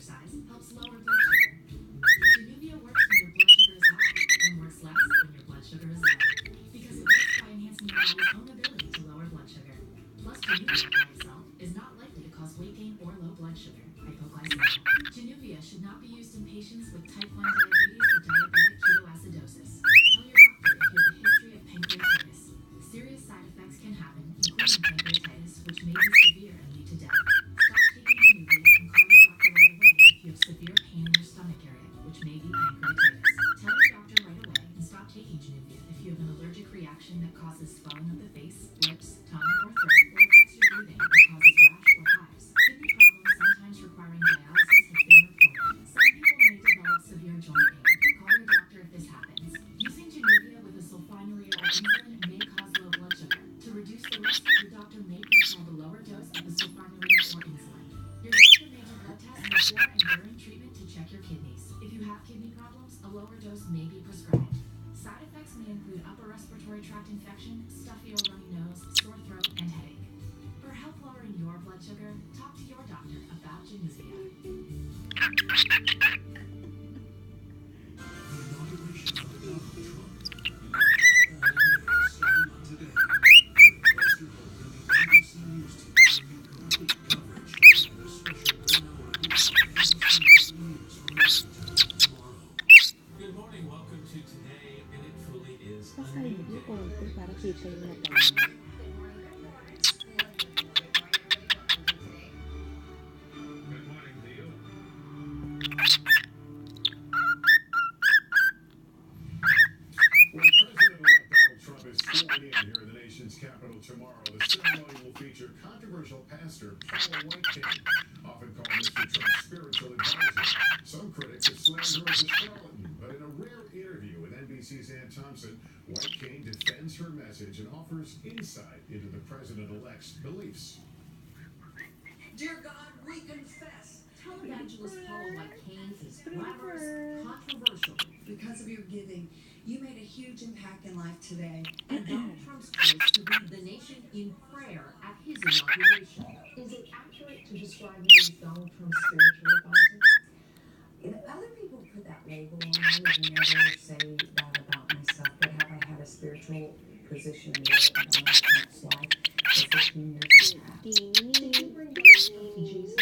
exercise helps lower blood sugar. Januvia works when your blood sugar is high and works less when your blood sugar is low because it works by enhancing your body's own ability to lower blood sugar. Plus, Januvia by itself is not likely to cause weight gain or low blood sugar, hypoglycemia. Januvia should not be used in patients with type 1 diabetes or diabetic ketoacidosis. Tell your doctor if you have a history of pancreatitis. Serious side effects can happen, including pancreatitis, which may be severe and lead to death. Stop taking Januvia and call your doctor right away if you have severe pain in your stomach area, which may be pancreatitis. Tell your doctor right away and stop taking Januvia if you have an allergic reaction that causes swelling of the face, lips, tongue, or throat, or affects your breathing or causes rash or hives. Kidney problems sometimes requiring dialysis have been reported. Some people may develop severe joint pain. Call your doctor if this happens. Using Januvia with a sulfonylurea or insulin may cause low blood sugar. To reduce the risk, your doctor may prescribe a lower dose of the sulfonylurea or insulin. Your doctor may do blood tests before and during treatment to check your kidneys. If you have kidney problems, a lower dose may be prescribed. Side effects may include upper respiratory tract infection, stuffy or runny nose, sore throat, and headache. For help lowering your blood sugar, talk to your doctor about Januvia. Good morning, welcome to Today, and it truly is a ถ้าใคร new อยู่ญี่ปุ่น day. เป็นภารกิจเป็นระดับ Good morning to you. When President-elect Donald Trump is sworn in here in the nation's capital tomorrow, the ceremony will feature controversial pastor Paula White, often called Mr. Trump's spiritual advisor. Some critics have slammed her as a charlatan, but in a rare interview with NBC's Ann Thompson, White Cane defends her message and offers insight into the president-elect's beliefs. Dear God, we confess. Televangelist Paula White Cane is glamorous, controversial. Because of your giving, you made a huge impact in life today. And Donald Trump's choice to lead the nation in prayer at his inauguration. Is it accurate to describe me as Donald Trump's spiritual advisor? You know, other people put that label on me. I never say that about myself, but have I had a spiritual position in Donald Trump's life for 15 years and a half? Did you bring Donald to Jesus?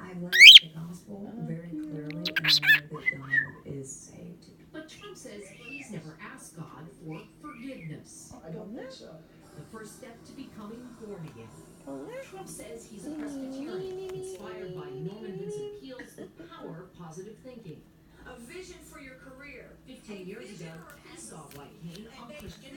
I've learned the gospel very clearly, and I know that Donald is saved. But Trump says he's never asked God for forgiveness. I don't think so. The first step to becoming born again. Trump says he's a Presbyterian, inspired by Norman Vincent Peale's The Power of Positive Thinking. A vision for your career. 15 years ago, he saw White Cane on Christian